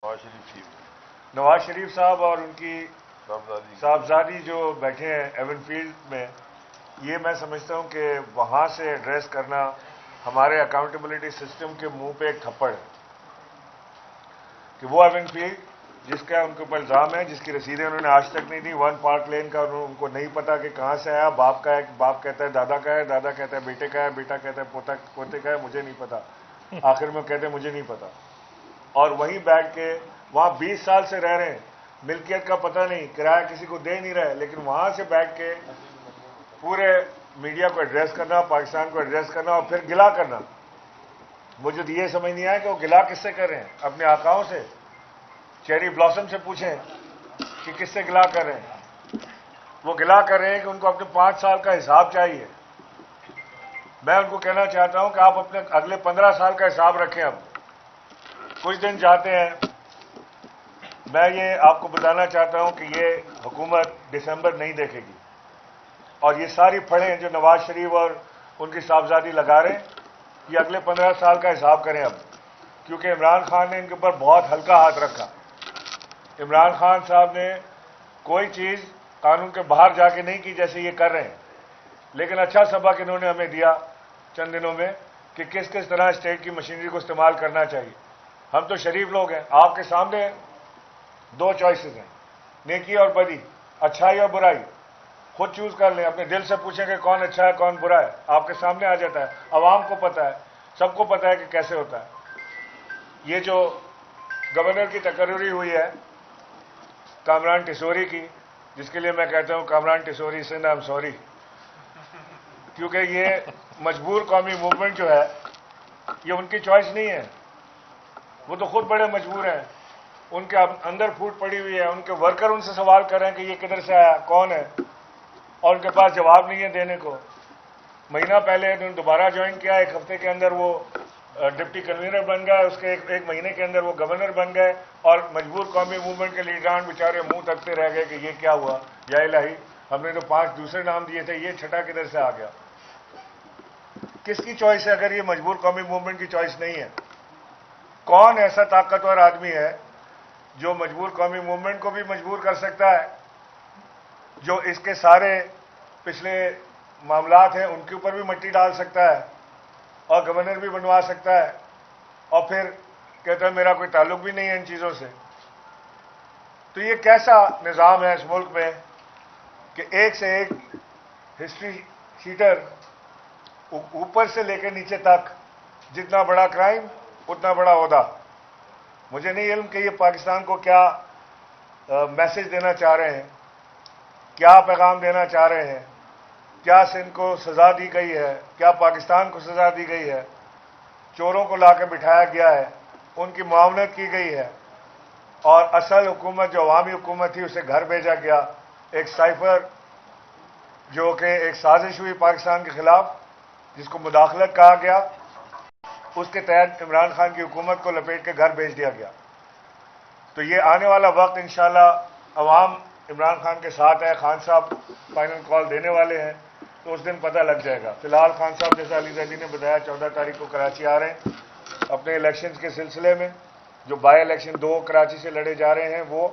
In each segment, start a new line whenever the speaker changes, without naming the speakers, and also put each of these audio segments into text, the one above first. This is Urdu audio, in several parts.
نواز شریف صاحب اور ان کی صاحبزادی جو بیٹھے ہیں ایون فیلڈ میں، یہ میں سمجھتا ہوں کہ وہاں سے ایڈریس کرنا ہمارے اکاؤنٹیبلٹی سسٹم کے منہ پہ ایک تھپڑ ہے کہ وہ ایون فیلڈ جس کا ان کے اوپر الزام ہے، جس کی رسیدیں انہوں نے آج تک نہیں دی، ون پارک لین کا ان کو نہیں پتا کہ کہاں سے آیا، باپ کا ہے، باپ کہتا ہے دادا کا ہے، دادا کہتا ہے بیٹے کا ہے، بیٹا کہتا ہے پوتے کا ہے، مجھے نہیں پتا، آخر میں کہتے ہیں مجھے نہیں پتا، اور وہیں بیٹھ کے وہاں 20 سال سے رہ رہے ہیں، ملکیت کا پتہ نہیں، کرایہ کسی کو دے نہیں رہے، لیکن وہاں سے بیٹھ کے پورے میڈیا کو ایڈریس کرنا، پاکستان کو ایڈریس کرنا اور پھر گلا کرنا. مجھے تو یہ سمجھ نہیں آیا کہ وہ گلا کس سے کر رہے ہیں، اپنے آقاؤں سے؟ چیری بلاسم سے پوچھیں کہ کس سے گلا کر رہے ہیں. وہ گلا کر رہے ہیں کہ ان کو اپنے 5 سال کا حساب چاہیے. میں ان کو کہنا چاہتا ہوں کہ آپ اپنے اگلے 15 سال کا حساب رکھیں. اب کچھ دن جاتے ہیں، میں یہ آپ کو بتانا چاہتا ہوں کہ یہ حکومت دسمبر نہیں دیکھے گی، اور یہ ساری پھڑیں جو نواز شریف اور ان کی صاحبزادی لگا رہے ہیں، یہ اگلے 15 سال کا حساب کریں اب، کیونکہ عمران خان نے ان کے اوپر بہت ہلکا ہاتھ رکھا. عمران خان صاحب نے کوئی چیز قانون کے باہر جا کے نہیں کی جیسے یہ کر رہے ہیں، لیکن اچھا سبق انہوں نے ہمیں دیا چند دنوں میں کہ کس کس طرح اسٹیٹ کی مشینری کو استعمال کرنا چاہیے. ہم تو شریف لوگ ہیں، آپ کے سامنے 2 چوائسز ہیں، نیکی اور بدی، اچھائی اور برائی. خود چوز کر لیں، اپنے دل سے پوچھیں کہ کون اچھا ہے کون برا ہے، آپ کے سامنے آ جاتا ہے. عوام کو پتہ ہے، سب کو پتہ ہے کہ کیسے ہوتا ہے. یہ جو گورنر کی تقرری ہوئی ہے کامران ٹیسوری کی، جس کے لیے میں کہتا ہوں Kamran Tessori Sindh I am sorry, کیونکہ یہ مجبور قومی موومنٹ جو ہے یہ ان کی چوائس نہیں ہے، وہ تو خود بڑے مجبور ہیں. ان کے اندر پھوٹ پڑی ہوئی ہے، ان کے ورکر ان سے سوال کر رہے ہیں کہ یہ کدھر سے آیا، کون ہے، اور ان کے پاس جواب نہیں ہے دینے کو. مہینہ پہلے انہوں نے دوبارہ جوائن کیا، 1 ہفتے کے اندر وہ ڈپٹی کنوینر بن گئے، اس کے ایک مہینے کے اندر وہ گورنر بن گئے، اور مجبور قومی موومنٹ کے لیڈران بیچارے منہ تکتے رہ گئے کہ یہ کیا ہوا، یا الہی ہم نے تو 5 دوسرے نام دیے تھے، یہ چھٹا کدھر سے آ گیا. کس کی چوائس ہے اگر یہ مجبور قومی موومنٹ کی چوائس نہیں ہے؟ کون ایسا طاقتور آدمی ہے جو مجبور قومی موومنٹ کو بھی مجبور کر سکتا ہے، جو اس کے سارے پچھلے معاملات ہیں ان کے اوپر بھی مٹی ڈال سکتا ہے اور گورنر بھی بنوا سکتا ہے، اور پھر کہتا ہے میرا کوئی تعلق بھی نہیں ہے ان چیزوں سے؟ تو یہ کیسا نظام ہے اس ملک میں کہ ایک سے ایک ہسٹری شیٹر، اوپر سے لے کے نیچے تک، جتنا بڑا کرائم اتنا بڑا عہدہ. مجھے نہیں علم کہ یہ پاکستان کو کیا میسج دینا چاہ رہے ہیں، کیا پیغام دینا چاہ رہے ہیں. کیا سندھ کو سزا دی گئی ہے، کیا پاکستان کو سزا دی گئی ہے؟ چوروں کو لا کے بٹھایا گیا ہے، ان کی معاونت کی گئی ہے، اور اصل حکومت جو عوامی حکومت تھی اسے گھر بھیجا گیا. ایک سائفر جو کہ ایک سازش ہوئی پاکستان کے خلاف، جس کو مداخلت کہا گیا، اس کے تحت عمران خان کی حکومت کو لپیٹ کے گھر بھیج دیا گیا. تو یہ آنے والا وقت انشاءاللہ عوام عمران خان کے ساتھ ہے. خان صاحب فائنل کال دینے والے ہیں تو اس دن پتہ لگ جائے گا. فی الحال خان صاحب جیسا علی زیدی نے بتایا 14 تاریخ کو کراچی آ رہے ہیں اپنے الیکشنز کے سلسلے میں. جو بائی الیکشن 2 کراچی سے لڑے جا رہے ہیں وہ،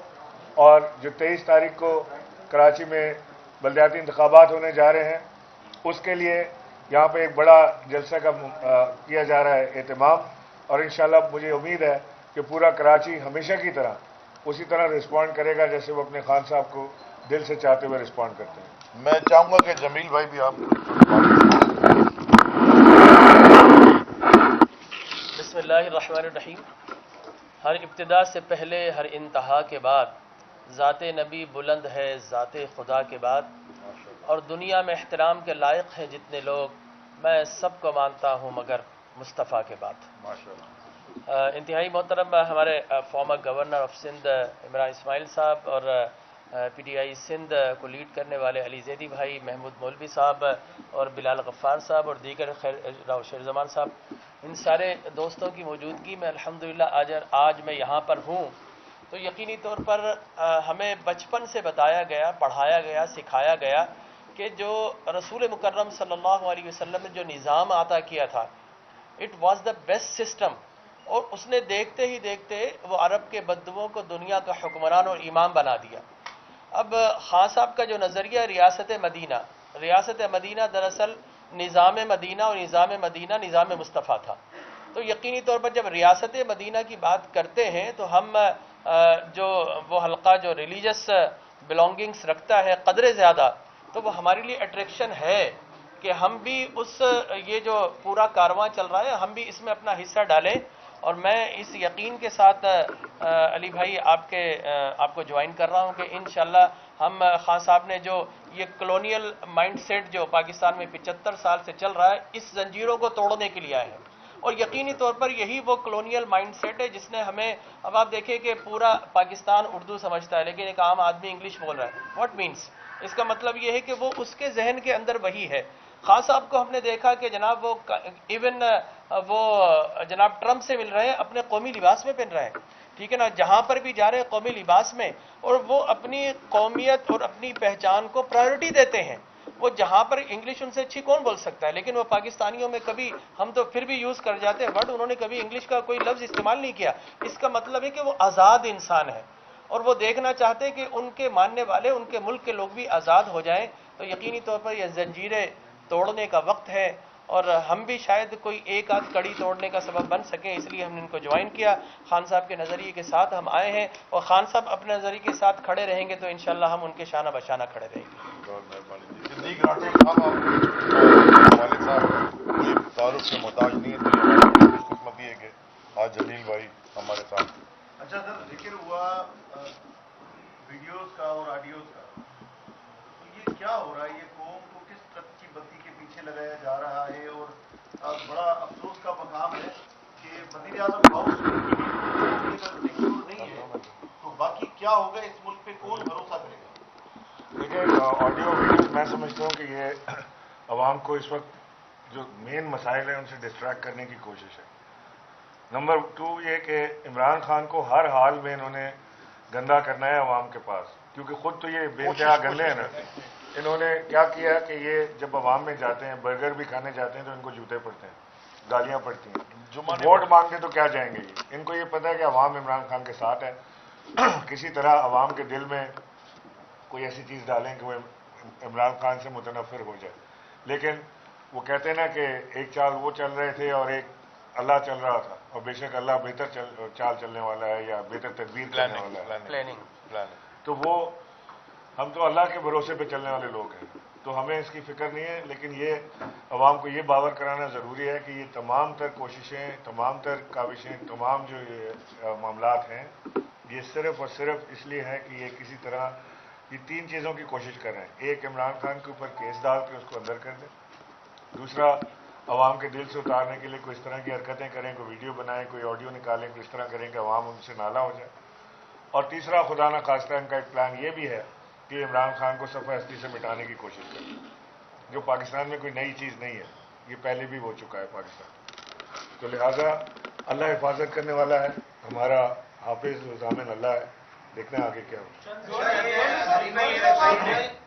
اور جو 23 تاریخ کو کراچی میں بلدیاتی انتخابات ہونے جا رہے ہیں، اس کے لیے یہاں پہ ایک بڑا جلسہ کا کیا جا رہا ہے اہتمام. اور انشاءاللہ مجھے امید ہے کہ پورا کراچی ہمیشہ کی طرح اسی طرح رسپونڈ کرے گا جیسے وہ اپنے خان صاحب کو دل سے چاہتے ہوئے رسپونڈ کرتے ہیں.
میں چاہوں گا کہ جمیل بھائی بھی آپ.
بسم اللہ الرحمن الرحیم. ہر ابتدا سے پہلے ہر انتہا کے بعد ذات نبی بلند ہے ذات خدا کے بعد، اور دنیا میں احترام کے لائق ہیں جتنے لوگ، میں سب کو مانتا ہوں مگر مصطفیٰ کے بعد. انتہائی محترم ہمارے former governor of Sindh Imran Ismail صاحب، اور پی ٹی آئی سندھ کو لیڈ کرنے والے علی زیدی بھائی، محمود مولوی صاحب اور بلال غفار صاحب اور دیگر راؤ شیر زمان صاحب، ان سارے دوستوں کی موجودگی میں الحمدللہ آج میں یہاں پر ہوں. تو یقینی طور پر ہمیں بچپن سے بتایا گیا، پڑھایا گیا، سکھایا گیا کہ جو رسول مکرم صلی اللہ علیہ وسلم نے جو نظام عطا کیا تھا، it was the best system اور اس نے دیکھتے ہی دیکھتے وہ عرب کے بدوؤں کو دنیا کا حکمران اور امام بنا دیا۔ اب خان صاحب کا جو نظریہ ریاست مدینہ دراصل نظام مدینہ اور نظام مدینہ نظام مصطفیٰ تھا، تو یقینی طور پر جب ریاست مدینہ کی بات کرتے ہیں تو ہم جو وہ حلقہ جو ریلیجس بلونگنگس رکھتا ہے قدر زیادہ، تو وہ ہمارے لیے اٹریکشن ہے کہ ہم بھی اس یہ جو پورا کارواں چل رہا ہے ہم بھی اس میں اپنا حصہ ڈالیں۔ اور میں اس یقین کے ساتھ علی بھائی آپ کو جوائن کر رہا ہوں کہ انشاءاللہ ہم خان صاحب نے جو یہ کلونیل مائنڈ سیٹ جو پاکستان میں 75 سال سے چل رہا ہے اس زنجیروں کو توڑنے کے لیے آئے ہیں، اور یقینی طور پر یہی وہ کلونیل مائنڈ سیٹ ہے جس نے ہمیں، اب آپ دیکھیں کہ پورا پاکستان اردو سمجھتا ہے لیکن ایک عام آدمی انگلش بول رہا ہے، واٹ مینس؟ اس کا مطلب یہ ہے کہ وہ اس کے ذہن کے اندر وہی ہے۔ خان صاحب کو ہم نے دیکھا کہ جناب وہ ایون وہ جناب ٹرمپ سے مل رہے ہیں اپنے قومی لباس میں پہن رہے ہیں، ٹھیک ہے نا، جہاں پر بھی جا رہے ہیں قومی لباس میں، اور وہ اپنی قومیت اور اپنی پہچان کو پرائیورٹی دیتے ہیں۔ وہ جہاں پر انگلش ان سے اچھی کون بول سکتا ہے، لیکن وہ پاکستانیوں میں کبھی ہم تو پھر بھی یوز کر جاتے ہیں ورڈ، انہوں نے کبھی انگلش کا کوئی لفظ استعمال نہیں کیا۔ اس کا مطلب ہے کہ وہ آزاد انسان ہے اور وہ دیکھنا چاہتے ہیں کہ ان کے ماننے والے ان کے ملک کے لوگ بھی آزاد ہو جائیں۔ تو یقینی طور پر یہ زنجیریں توڑنے کا وقت ہے، اور ہم بھی شاید کوئی ایک آدھ کڑی توڑنے کا سبب بن سکیں، اس لیے ہم نے ان کو جوائن کیا۔ خان صاحب کے نظریے کے ساتھ ہم آئے ہیں، اور خان صاحب اپنے نظریے کے ساتھ کھڑے رہیں گے تو انشاءاللہ ہم ان کے شانہ بشانہ کھڑے رہیں گے۔
بہت مہربانی جی۔ صدیق راٹھور صاحب، آپ والد صاحب کوئی تعارف کے محتاج نہیں ہے، تو یہ ہماری خوش قسمتی ہے کہ آج جلیل بھائی ہمارے ساتھ۔
اچھا سر، ذکر ہوا ویڈیوز کا اور آڈیوز کا، تو یہ کیا ہو رہا ہے؟ یہ قوم کو کس طرح کی بدی کے پیچھے لگایا جا رہا ہے؟ اور بڑا افسوس کا مقام ہے کہ وزیر اعظم ہاؤس سیکیور نہیں ہے، تو باقی کیا ہوگا؟ اس ملک پہ کون بھروسہ کرے گا؟
دیکھیے، آڈیو ویڈیوز میں سمجھتا ہوں کہ یہ عوام کو اس وقت جو مین مسائل ہیں ان سے ڈسٹریکٹ کرنے کی کوشش ہے۔ نمبر 2 یہ کہ عمران خان کو ہر حال میں انہوں نے گندا کرنا ہے عوام کے پاس، کیونکہ خود تو یہ بے انتہا گندے ہیں نا۔ انہوں نے کیا کیا کہ یہ جب عوام میں جاتے ہیں، برگر بھی کھانے جاتے ہیں تو ان کو جوتے پڑتے ہیں، گالیاں پڑتی ہیں، ووٹ مانگتے تو کیا جائیں گے یہ؟ ان کو یہ پتہ ہے کہ عوام عمران خان کے ساتھ ہے، کسی طرح عوام کے دل میں کوئی ایسی چیز ڈالیں کہ وہ عمران خان سے متنفر ہو جائے۔ لیکن وہ کہتے ہیں نا کہ ایک چال وہ چل رہے تھے اور ایک اللہ چل رہا تھا، اور بے شک اللہ بہتر چال چلنے والا ہے یا بہتر تدبیر کرنے والا ہے،
پلاننگ۔
تو وہ ہم تو اللہ کے بھروسے پہ چلنے والے لوگ ہیں، تو ہمیں اس کی فکر نہیں ہے۔ لیکن یہ عوام کو یہ باور کرانا ضروری ہے کہ یہ تمام تر کوششیں، تمام تر کاوشیں، تمام جو یہ معاملات ہیں، یہ صرف اور صرف اس لیے ہے کہ یہ کسی طرح یہ 3 چیزوں کی کوشش کر رہے ہیں۔ ایک، عمران خان کے اوپر کیس ڈال کے اس کو اندر کر دیں۔ دوسرا، عوام کے دل سے اتارنے کے لیے کوئی اس طرح کی حرکتیں کریں، کوئی ویڈیو بنائیں، کوئی آڈیو نکالیں، کوئی اس طرح کریں کہ عوام ان سے نالا ہو جائے۔ اور تیسرا، خدا نہ خواستہ ان کا ایک پلان یہ بھی ہے کہ عمران خان کو صفحہ ہستی سے مٹانے کی کوشش کریں، جو پاکستان میں کوئی نئی چیز نہیں ہے، یہ پہلے بھی ہو چکا ہے پاکستان۔ تو لہٰذا اللہ حفاظت کرنے والا ہے، ہمارا حافظ ضامن اللہ ہے، دیکھنا آگے کیا ہو۔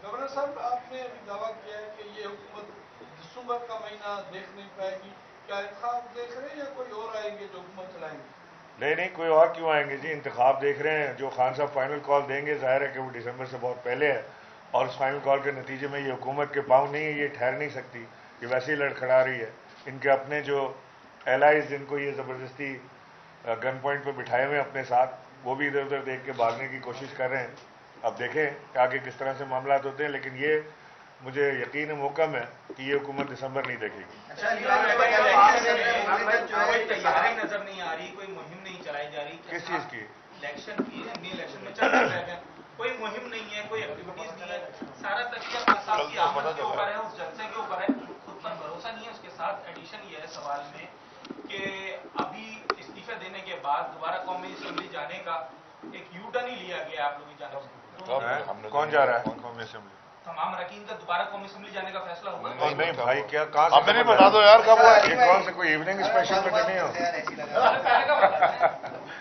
گورنر صاحب، آپ نے دعویٰ کیا ہے کہ یہ حکومت دسمبر کا مہینہ دیکھ نہیں پائے گی، کیا انتخاب دیکھ رہے ہیں یا کوئی اور آئیں گے جو حکومت چلائیں گے؟
نہیں، کوئی اور کیوں آئیں گے جی؟ انتخاب دیکھ رہے ہیں، جو خان صاحب فائنل کال دیں گے ظاہر ہے کہ وہ دسمبر سے بہت پہلے ہے، اور اس فائنل کال کے نتیجے میں یہ حکومت کے پاؤں نہیں ہے، یہ ٹھہر نہیں سکتی، یہ ویسے ہی لڑکھڑا رہی ہے۔ ان کے اپنے جو الائز جن کو یہ زبردستی گن پوائنٹ پہ بٹھائے ہوئے اپنے ساتھ، وہ بھی ادھر ادھر دیکھ کے بھاگنے کی کوشش کر رہے ہیں۔ اب دیکھیں کہ آگے کس طرح سے معاملات ہوتے ہیں، لیکن یہ مجھے یقین محکم ہے کہ یہ حکومت دسمبر نہیں دیکھے گی۔
کوئی تیاری نظر نہیں آ رہی، کوئی مہم نہیں چلائی جا رہی۔
کس چیز کی؟
الیکشن کی، الیکشن میں چل رہے ہیں، کوئی مہم نہیں ہے، کوئی ایکٹیویٹیز نہیں ہے، سارا تکیہ خان صاحب کی آمد کے اوپر ہے، اس جلسے کے اوپر ہے، خود پر بھروسہ نہیں ہے۔ اس کے ساتھ ایڈیشن یہ ہے سوال میں کہ ابھی استعفے دینے کے بعد دوبارہ قومی اسمبلی جانے کا ایک یو ٹرن ہی لیا گیا آپ لوگوں کی جانب سے۔
کون جا رہا ہے قومی اسمبلی؟
تمام اراکین کا دوبارہ قومی اسمبلی جانے کا فیصلہ ہوگا؟
نہیں بھائی، کیا کہاں
ہمیں نہیں بتا دو یار کب ہوا ہے؟
یہ کون سے کوئی ایوننگ اسپیشل پہ نہیں ہو؟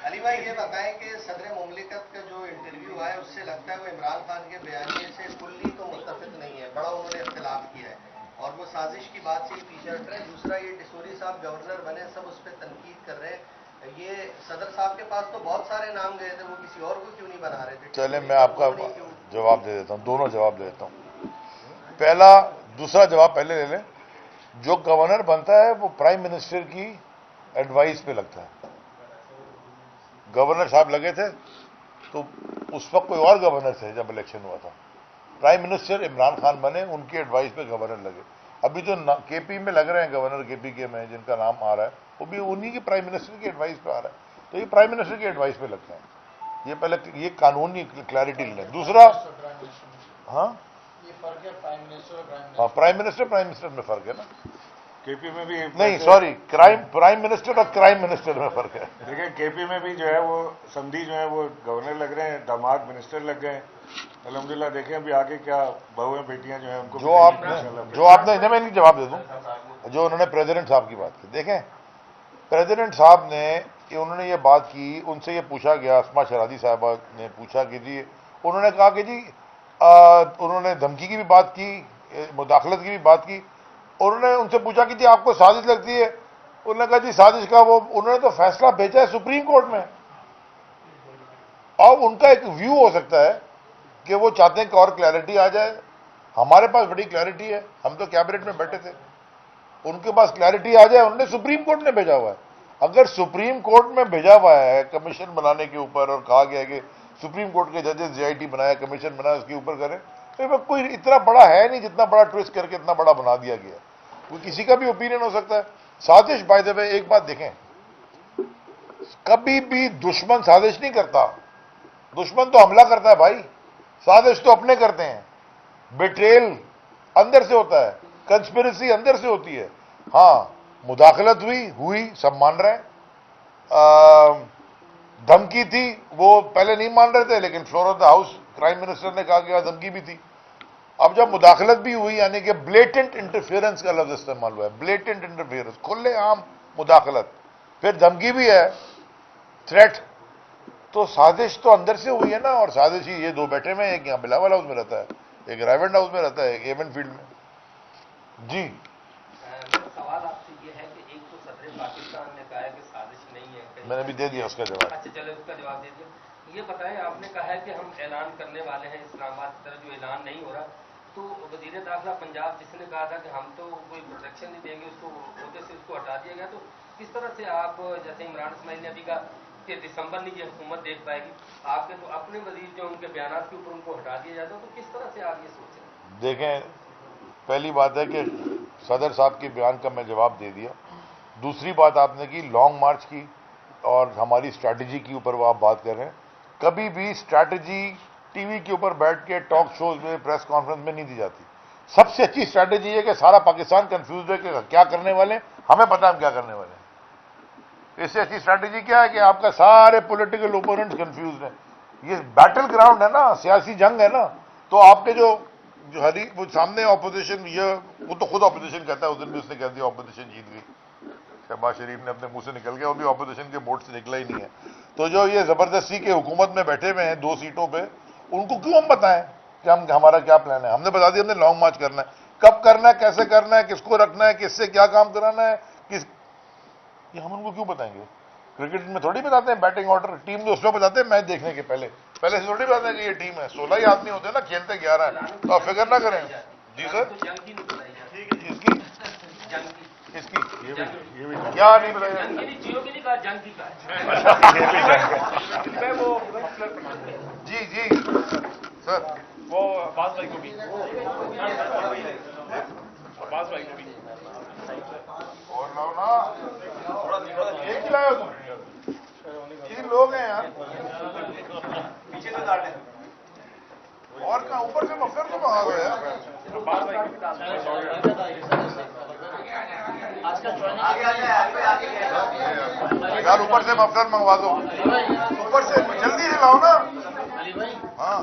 علی بھائی یہ بتائیں کہ صدر مملکت کا جو انٹرویو ہے اس سے لگتا ہے وہ عمران خان کے بیانیے سے کلی تو متفق نہیں ہے، بڑا انہوں نے اختلاف کیا ہے اور وہ سازش کی بات سے ہی پیچھے ہٹ رہے ہیں۔ دوسرا، یہ ڈسوری صاحب گورنر بنے، سب اس پہ تنقید کر رہے ہیں یہ صدر صاحب کے پاس تو بہت سارے نام گئے تھے, وہ کسی اور کو کیوں نہیں بنا رہے تھے؟
چلیں میں آپ کا جواب دے دیتا ہوں, دونوں جواب دے دیتا ہوں. دوسرا جواب پہلے لے لیں. جو گورنر بنتا ہے وہ پرائم منسٹر کی ایڈوائس پہ لگتا ہے. گورنر صاحب لگے تھے تو اس وقت کوئی اور گورنر تھے جب الیکشن ہوا تھا. پرائم منسٹر عمران خان بنے, ان کی ایڈوائس پہ گورنر لگے. ابھی جو کے پی میں لگ رہے ہیں گورنر کے پی کے میں جن کا نام آ رہا ہے وہ بھی انہی کی پرائم منسٹر کی ایڈوائس پہ آ رہا ہے. تو یہ پرائم منسٹر کی ایڈوائس پہ لگتے ہیں. یہ پہلے یہ قانونی کلیئرٹی لیں. دوسرا, ہاں پرائم منسٹر میں فرق ہے نا.
کے پی میں بھی
نہیں سوری, پرائم منسٹر اور کرائم منسٹر میں فرق ہے.
دیکھیں کے پی میں بھی جو ہے وہ سمدھی جو ہے وہ گورنر لگ رہے ہیں, داماد منسٹر لگ گئے ہیں. الحمدللہ دیکھیں ابھی آگے کیا بہویں بیٹیاں جو ہیں ان کو
جو آپ نے میں نہیں جواب دے دوں. جو انہوں نے پریزیڈنٹ صاحب کی بات کی, دیکھیں پریزیڈنٹ صاحب نے انہوں نے یہ بات کی, ان سے یہ پوچھا گیا, اسما شرادی صاحبہ نے پوچھا کہ جی, انہوں نے کہا کہ جی انہوں نے دھمکی کی بھی بات کی, مداخلت کی بھی بات کی. انہوں نے ان سے پوچھا کہ جی آپ کو سازش لگتی ہے؟ انہوں نے کہا جی سازش کا وہ انہوں نے تو فیصلہ بھیجا ہے سپریم کورٹ میں. اور ان کا ایک ویو ہو سکتا ہے کہ وہ چاہتے ہیں کہ اور کلیئرٹی آ جائے. ہمارے پاس بڑی کلیئرٹی ہے, ہم تو کیبنٹ میں بیٹھے تھے. ان کے پاس کلیئرٹی آ جائے, انہوں نے سپریم کورٹ میں بھیجا ہوا ہے. اگر سپریم کورٹ میں بھیجا ہوا ہے کمیشن بنانے کے اوپر اور کہا گیا کہ سپریم کورٹ کے ججز جے آئی ٹی بنایا, کمیشن بنایا, اس کے اوپر کریں, تو کوئی اتنا بڑا ہے نہیں جتنا بڑا ٹویسٹ کر کے اتنا بڑا بنا دیا گیا. وہ کسی کا بھی اوپینین ہو سکتا ہے. سازش بائی دا وے, ایک بات دیکھیں, کبھی بھی دشمن سازش نہیں کرتا. دشمن تو حملہ کرتا ہے بھائی, سازش تو اپنے کرتے ہیں. بیٹریل اندر سے ہوتا ہے, کنسپریسی اندر سے ہوتی ہے. ہاں مداخلت ہوئی سب مان رہے ہیں. دھمکی تھی, وہ پہلے نہیں مان رہے تھے, لیکن floor of the house prime minister نے کہا کہ دھمکی بھی تھی. اب جب مداخلت بھی ہوئی, یعنی کہ بلیٹنٹ انٹرفیئرنس کا لفظ استعمال ہوا ہے, بلیٹنٹ انٹرفیئرنس, کھلے عام مداخلت, پھر دھمکی بھی ہے, تھریٹ, تو سازش تو اندر سے ہوئی ہے نا. اور سازش ہی یہ دو بیٹھے میں, ایک یہاں بلاول ہاؤس میں رہتا ہے, ایک رائیونڈ ہاؤس میں رہتا ہے, ایک ایون فیلڈ میں. جی
سوال آپ سے یہ ہے کہ ایک تو صدر پاکستان نے کہا ہے کہ سازش نہیں ہے,
میں نے بھی دے دیا اس کا جواب.
اچھا چلے اس کا جواب دے دیا. یہ بتائیں, آپ نے کہا ہے کہ ہم اعلان کرنے والے ہیں اسلام آباد کی طرف, جو اعلان نہیں ہو رہا, تو وزیر داخلہ پنجاب جس نے کہا تھا کہ ہم تو کوئی پروٹیکشن نہیں دیں گے, اس کو عہدے سے اس کو ہٹا دیا گیا, تو کس طرح سے آپ, جیسے عمران اسماعیل نے ابھی کہا کہ دسمبر نہیں یہ حکومت دیکھ پائے گی, آپ کے تو اپنے وزیر جو ان کے بیانات کے اوپر ان کو ہٹا دیا جاتا, تو کس طرح سے آپ یہ سوچ رہے ہیں؟
دیکھیں, پہلی بات ہے کہ صدر صاحب کے بیان کا میں جواب دے دیا. دوسری بات آپ نے کی لانگ مارچ کی اور ہماری اسٹریٹجی کے اوپر وہ آپ بات کر رہے ہیں. کبھی بھی اسٹریٹجی ٹی وی کے اوپر بیٹھ کے ٹاک شوز میں, پریس کانفرنس میں نہیں دی جاتی. سب سے اچھی اسٹریٹجی ہے کہ سارا پاکستان کنفیوز ہے کہ کیا کرنے والے ہیں, ہمیں پتا ہم کیا کرنے والے ہیں. اس سے اچھی اسٹریٹجی کیا ہے کہ آپ کا سارے پولیٹیکل اوپوننٹس کنفیوز ہیں. یہ بیٹل گراؤنڈ ہے نا, سیاسی جنگ ہے نا. تو آپ کے جو وہ سامنے اپوزیشن, یہ وہ تو خود اپوزیشن کہتا ہے, اس دن بھی اس نے کہہ دیا اپوزیشن جیت گئی. شہباز شریف نے اپنے منہ سے نکل گیا, وہ بھی اپوزیشن کے بورڈ سے نکلا ہی نہیں ہے. تو جو یہ زبردستی کے حکومت میں بیٹھے ہوئے ہیں 2 سیٹوں پہ, ان کو کیوں ہم بتائیں کہ ہمارا کیا پلان ہے؟ ہم نے بتا دیا ہم نے لانگ مارچ کرنا ہے. کب کرنا ہے, کیسے کرنا ہے, کس کو رکھنا ہے, کس سے کیا کام کرانا ہے, یہ ہم ان کو کیوں بتائیں گے؟ کرکٹ میں تھوڑی بتاتے ہیں بیٹنگ آرڈر, ٹیم جو اس میں بتاتے ہیں میچ دیکھنے کے پہلے سے تھوڑی بتاتے ہیں کہ یہ ٹیم ہے. 16 ہی آدمی ہوتے ہیں نا, کھیلتے 11 ہیں, تو آپ فکر نہ کریں. جی سر, اس کی کیا نہیں بتایا, جی جی سر,
وہ عباس بھائی کو بھی
اور لاؤ نا, ایک ہی لائے ہو تم, 3 لوگ ہیں یار,
پیچھے سے ڈالیں.
اور کہاں اوپر سے مفلر تو منگا دو یار. یار اوپر سے مفلر منگوا دو, اوپر سے جلدی سے لاؤ نا. ہاں